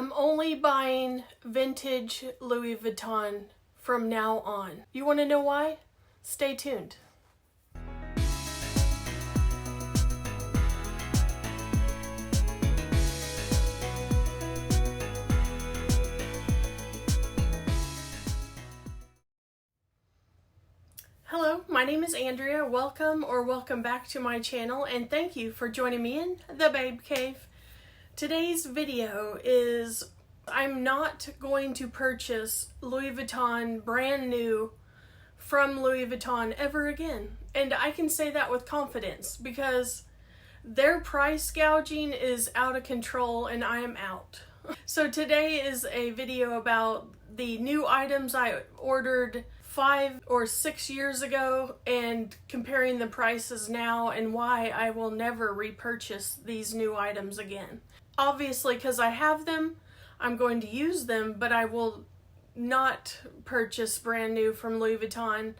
I'm only buying vintage Louis Vuitton from now on. You want to know why? Stay tuned. Hello, my name is Andrea. Welcome or welcome back to my channel, and thank you for joining me in the Babe Cave. Today's video is I'm not going to purchase Louis Vuitton brand new from Louis Vuitton ever again. And I can say that with confidence because their price gouging is out of control and I am out. So today is a video about the new items I ordered 5 or 6 years ago and comparing the prices now and why I will never repurchase these new items again. Obviously, because I have them, I'm going to use them, but I will not purchase brand new from Louis Vuitton.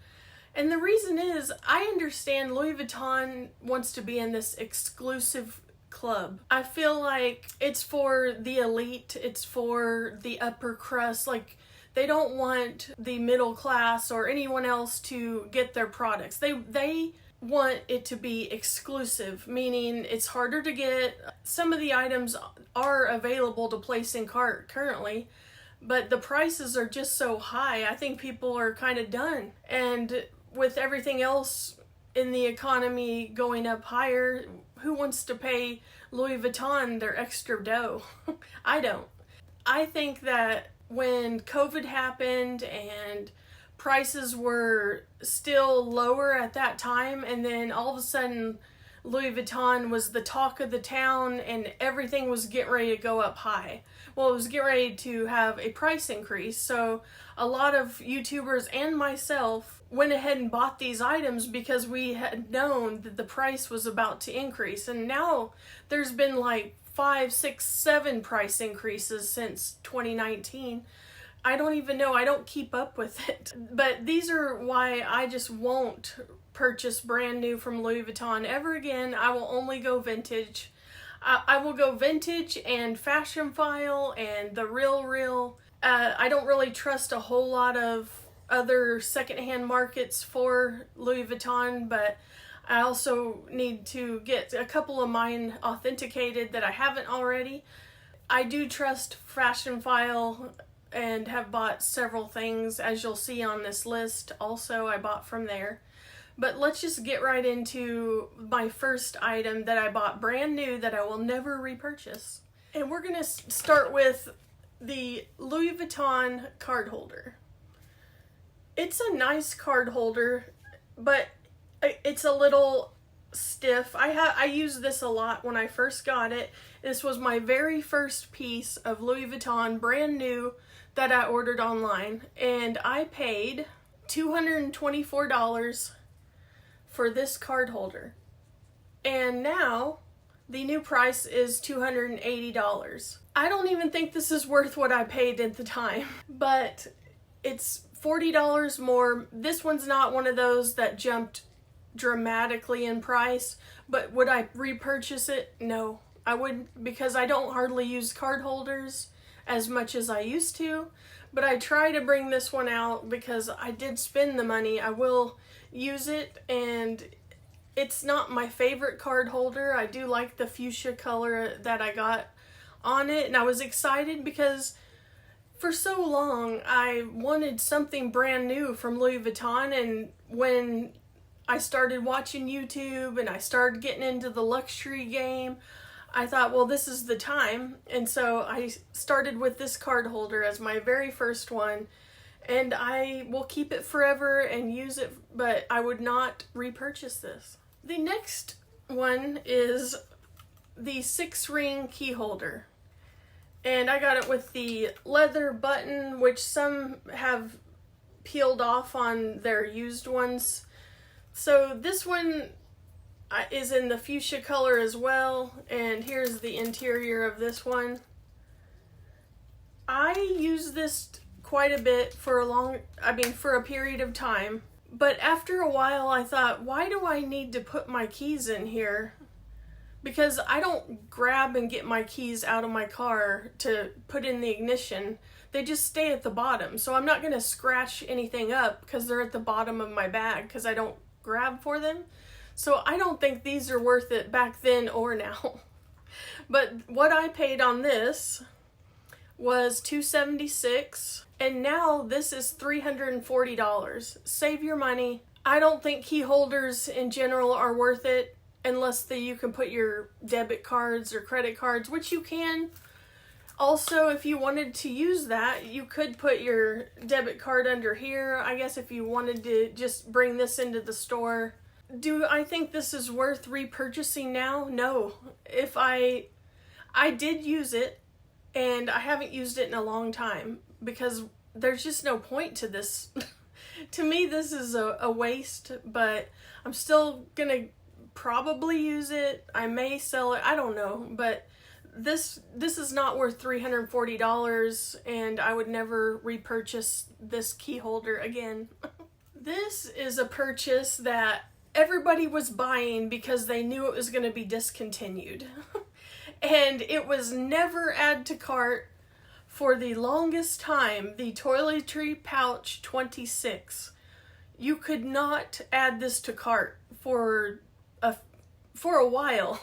And the reason is, I understand Louis Vuitton wants to be in this exclusive club. I feel like it's for the elite, it's for the upper crust, like they don't want the middle class or anyone else to get their products. They want it to be exclusive, meaning it's harder to get. Some of the items are available to place in cart currently, but the prices are just so high. I think people are kind of done. And with everything else in the economy going up higher, who wants to pay Louis Vuitton their extra dough? I don't. I think that when COVID happened and prices were still lower at that time, and then all of a sudden Louis Vuitton was the talk of the town and everything was getting ready to go up high. Well, it was getting ready to have a price increase, so a lot of YouTubers and myself went ahead and bought these items because we had known that the price was about to increase. And now there's been like 5, 6, 7 price increases since 2019. I don't even know. I don't keep up with it. But these are why I just won't purchase brand new from Louis Vuitton ever again. I will only go vintage. I will go vintage and Fashionphile and the real. I don't really trust a whole lot of other secondhand markets for Louis Vuitton, but I also need to get a couple of mine authenticated that I haven't already. I do trust Fashionphile and have bought several things, as you'll see on this list. Also, I bought from there. But let's just get right into my first item that I bought brand new that I will never repurchase. And we're going to start with the Louis Vuitton card holder. It's a nice card holder, but it's a little stiff. I used this a lot when I first got it. This was my very first piece of Louis Vuitton brand new that I ordered online, and I paid $224 for this card holder. And now the new price is $280. I don't even think this is worth what I paid at the time, but it's $40 more. This one's not one of those that jumped dramatically in price, but would I repurchase it? No, I wouldn't, because I don't hardly use card holders as much as I used to. But I try to bring this one out because I did spend the money. I will use it, and it's not my favorite card holder. I do like the fuchsia color that I got on it, and I was excited because for so long I wanted something brand new from Louis Vuitton, and when I started watching YouTube and I started getting into the luxury game, I thought, well, this is the time. And so I started with this card holder as my very first one, and I will keep it forever and use it, but I would not repurchase this. The next one is the 6-ring key holder. And I got it with the leather button, which some have peeled off on their used ones. So this one is in the fuchsia color as well, and here's the interior of this one. I use this quite a bit for a period of time, but after a while I thought, why do I need to put my keys in here? because I don't grab and get my keys out of my car to put in the ignition. They just stay at the bottom. So I'm not going to scratch anything up because they're at the bottom of my bag because I don't grab for them. So I don't think these are worth it back then or now. But what I paid on this was $276, and now this is $340. Save your money. I don't think key holders in general are worth it unless you can put your debit cards or credit cards, which you can. Also, if you wanted to use that, you could put your debit card under here. I guess if you wanted to just bring this into the store. Do I think this is worth repurchasing now? No. If I did use it, and I haven't used it in a long time because there's just no point to this. To me, this is a waste, but I'm still gonna probably use it. I may sell it. I don't know, but this is not worth $340, and I would never repurchase this key holder again. This is a purchase that everybody was buying because they knew it was going to be discontinued. And it was never add to cart for the longest time. The Toiletry Pouch 26. You could not add this to cart for a while.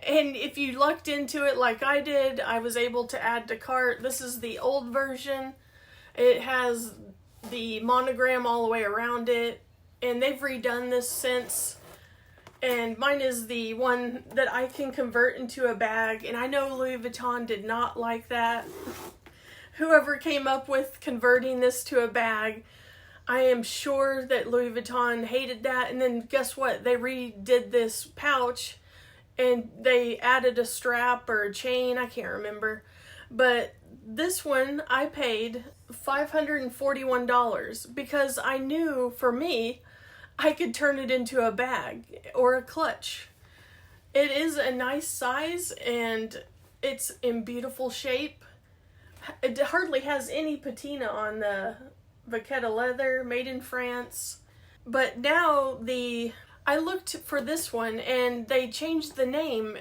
And if you lucked into it like I did, I was able to add to cart. This is the old version. It has the monogram all the way around it. And they've redone this since. And mine is the one that I can convert into a bag. And I know Louis Vuitton did not like that. Whoever came up with converting this to a bag, I am sure that Louis Vuitton hated that. And then guess what? They redid this pouch. And they added a strap or a chain, I can't remember. But this one I paid $541 because I knew for me I could turn it into a bag or a clutch. It is a nice size and it's in beautiful shape. It hardly has any patina on the vaqueta leather, made in France. But now I looked for this one and they changed the name.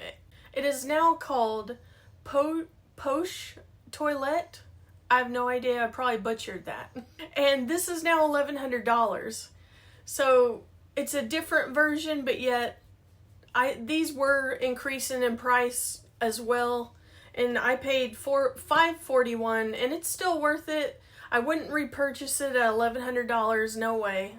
It is now called Poche Toilette. I have no idea, I probably butchered that. And this is now $1,100. So it's a different version, but yet these were increasing in price as well. And I paid $541 and it's still worth it. I wouldn't repurchase it at $1,100, no way.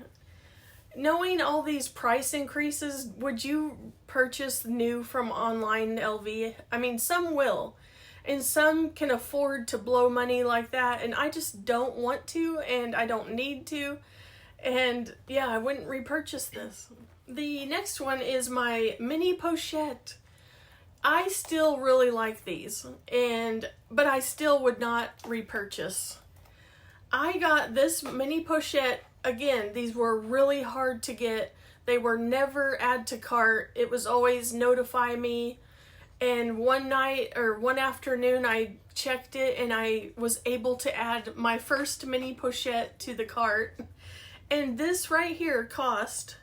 Knowing all these price increases, would you purchase new from online LV? I mean, some will, and some can afford to blow money like that, and I just don't want to, and I don't need to, and yeah, I wouldn't repurchase this. The next one is my mini pochette. I still really like these, but I still would not repurchase. I got this mini pochette. Again, these were really hard to get. They were never add to cart. It was always notify me. And one afternoon I checked it and I was able to add my first mini pochette to the cart. And this right here cost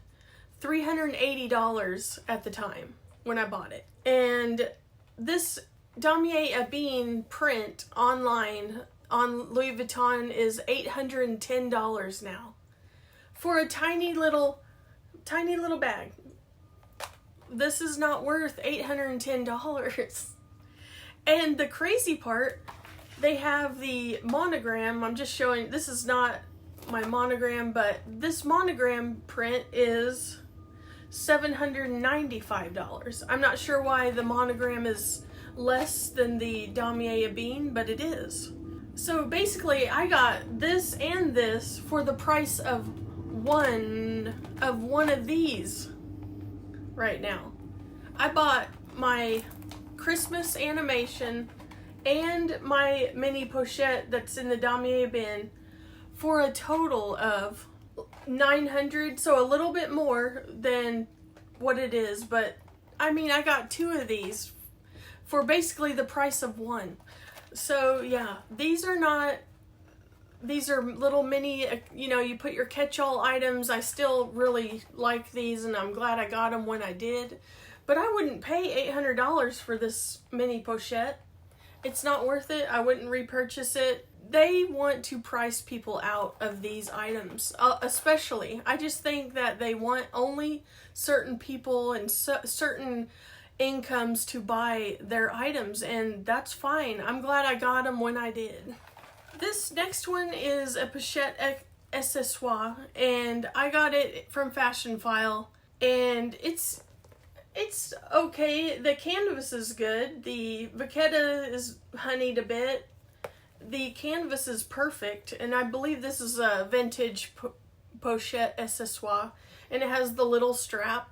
$380 at the time when I bought it. And this Damier Ebene print online on Louis Vuitton is $810 now. For a tiny little bag. This is not worth $810. And the crazy part, they have the monogram. I'm just showing, this is not my monogram, but this monogram print is $795. I'm not sure why the monogram is less than the Damier Ebene, but it is. So basically, I got this and this for the price of one of these right now. I bought my Christmas animation and my mini pochette that's in the Damier bin for a total of $900, so a little bit more than what it is, but I mean, I got two of these for basically the price of one. So yeah, these are little mini, you put your catch-all items. I still really like these and I'm glad I got them when I did. but I wouldn't pay $800 for this mini pochette. It's not worth it. I wouldn't repurchase it. They want to price people out of these items, especially. I just think that they want only certain people and certain incomes to buy their items, and that's fine. I'm glad I got them when I did. This next one is a pochette accessoire, and I got it from Fashionphile, and it's okay. The canvas is good. The vachetta is honeyed a bit. The canvas is perfect, and I believe this is a vintage pochette accessoire, and it has the little strap.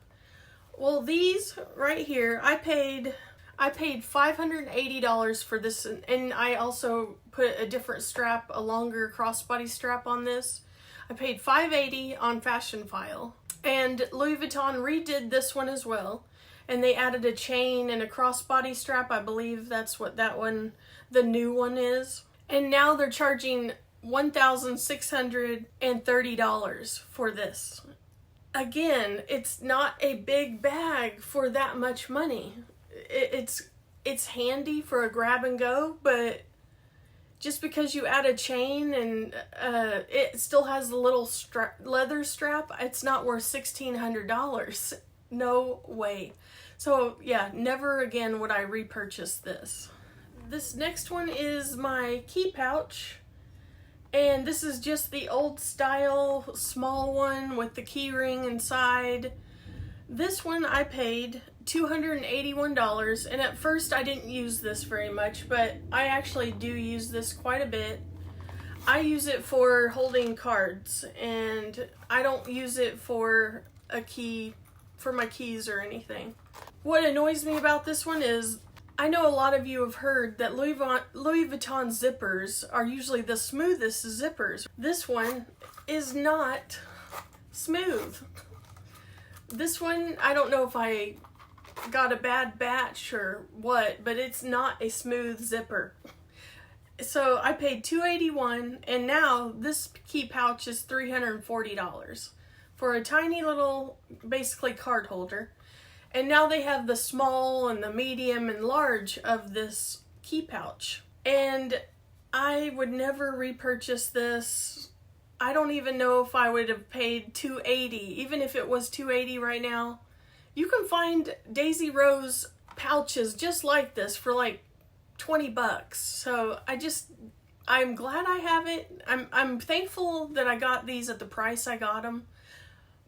Well, these right here, I paid $580 for this, and I also put a different strap, a longer crossbody strap on this. I paid $580 on Fashionphile, and Louis Vuitton redid this one as well, and they added a chain and a crossbody strap. I believe that's what that one, the new one is. And now they're charging $1,630 for this. Again, it's not a big bag for that much money. It's handy for a grab and go, but just because you add a chain and it still has the little leather strap, it's not worth $1,600. No way. So yeah, never again would I repurchase this. This next one is my key pouch, and this is just the old style small one with the key ring inside. This one I paid $281, and at first I didn't use this very much, but I actually do use this quite a bit. I use it for holding cards, and I don't use it for a key, for my keys or anything. What annoys me about this one is I know a lot of you have heard that Louis Vuitton zippers are usually the smoothest zippers. This one is not smooth. This one, I don't know if I got a bad batch or what, but it's not a smooth zipper. So I paid $281, and now this key pouch is $340 for a tiny little, basically, card holder. And now they have the small and the medium and large of this key pouch. And I would never repurchase this. I don't even know if I would have paid $280, even if it was $280 right now. You can find Daisy Rose pouches just like this for like $20. So I'm glad I have it. I'm thankful that I got these at the price I got them.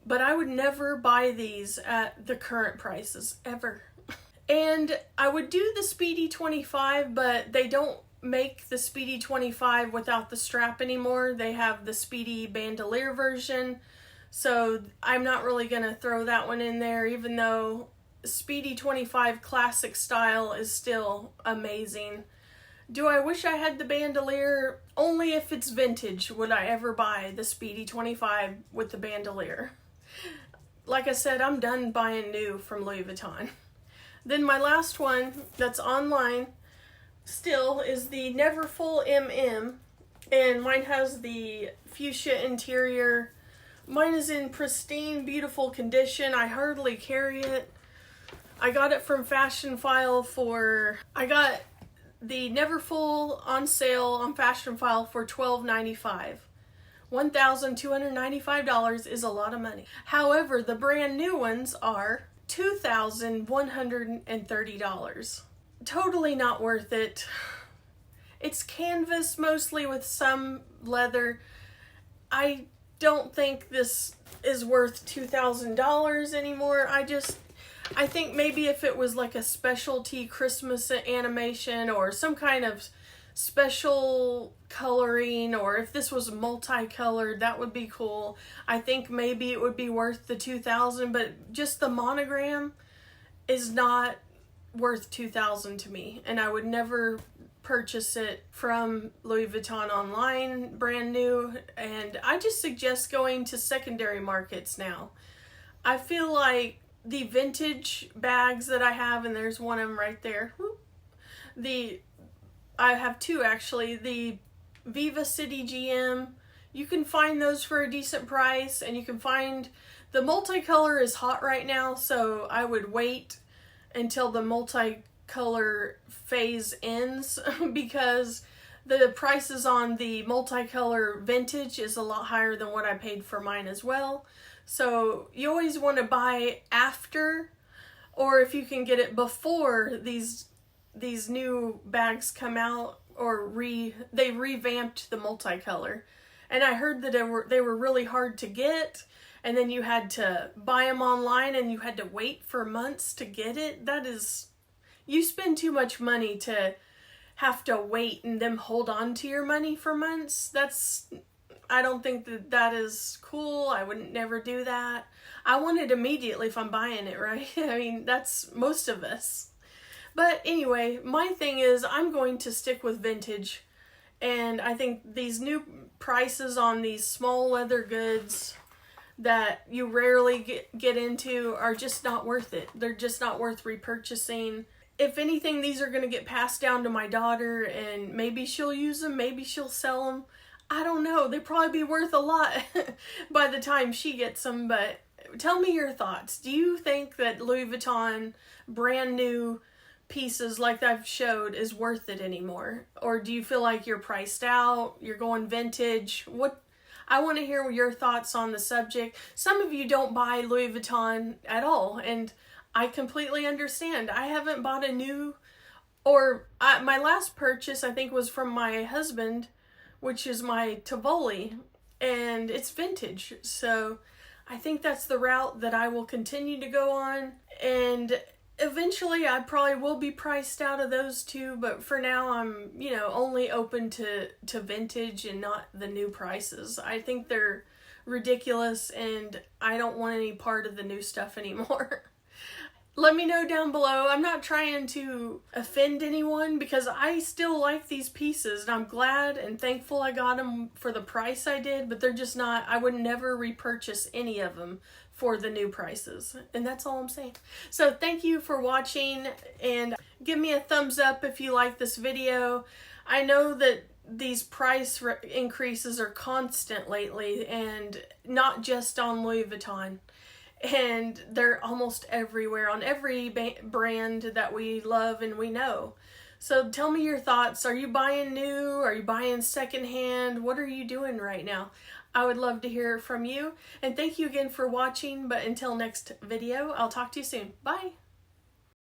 But I would never buy these at the current prices, ever. And I would do the Speedy 25, but they don't make the Speedy 25 without the strap anymore. They have the Speedy bandolier version. So I'm not really going to throw that one in there, even though Speedy 25 classic style is still amazing. Do I wish I had the bandolier? Only if it's vintage would I ever buy the Speedy 25 with the bandolier. Like I said, I'm done buying new from Louis Vuitton. Then my last one that's online still is the Neverfull MM, and mine has the fuchsia interior. Mine is in pristine, beautiful condition. I hardly carry it. I got it from Fashionphile I got the Neverfull on sale on Fashionphile for $12.95. $1,295 is a lot of money. However, the brand new ones are $2,130. Totally not worth it. It's canvas mostly with some leather. I don't think this is worth $2,000 anymore. I think maybe if it was like a specialty Christmas animation or some kind of special coloring, or if this was multicolored, that would be cool. I think maybe it would be worth the $2,000, but just the monogram is not worth $2,000 to me, and I would never purchase it from Louis Vuitton online brand new. And I just suggest going to secondary markets now. I feel like the vintage bags that I have, and there's one of them right there, I have two actually, the Viva City GM. You can find those for a decent price, and you can find the multicolor is hot right now, so I would wait until the multicolor phase ends because the prices on the multicolor vintage is a lot higher than what I paid for mine as well. So you always want to buy after, or if you can get it before these new bags come out, or they revamped the multicolor. And I heard that they were really hard to get, and then you had to buy them online and you had to wait for months to get it. That is, you spend too much money to have to wait and them hold on to your money for months. I don't think that is cool. I wouldn't never do that. I want it immediately if I'm buying it, right? I mean, that's most of us. But anyway, my thing is I'm going to stick with vintage. And I think these new prices on these small leather goods that you rarely get into are just not worth it. They're just not worth repurchasing. If anything, these are going to get passed down to my daughter, and maybe she'll use them, maybe she'll sell them. I don't know. They'd probably be worth a lot by the time she gets them, but tell me your thoughts. Do you think that Louis Vuitton brand new pieces like I've showed is worth it anymore? Or do you feel like you're priced out, you're going vintage? I want to hear your thoughts on the subject. Some of you don't buy Louis Vuitton at all, and I completely understand. I haven't bought a new, my last purchase I think was from my husband, which is my Tivoli, and it's vintage. So I think that's the route that I will continue to go on, and eventually I probably will be priced out of those two, but for now I'm, only open to vintage and not the new prices. I think they're ridiculous, and I don't want any part of the new stuff anymore. Let me know down below. I'm not trying to offend anyone because I still like these pieces, and I'm glad and thankful I got them for the price I did, but they're just not, I would never repurchase any of them for the new prices. And that's all I'm saying. So thank you for watching, and give me a thumbs up if you like this video. I know that these price increases are constant lately, and not just on Louis Vuitton. And they're almost everywhere on every brand that we love and we know. So tell me your thoughts. Are you buying new? Are you buying secondhand? What are you doing right now? I would love to hear from you. And thank you again for watching. But until next video, I'll talk to you soon. Bye.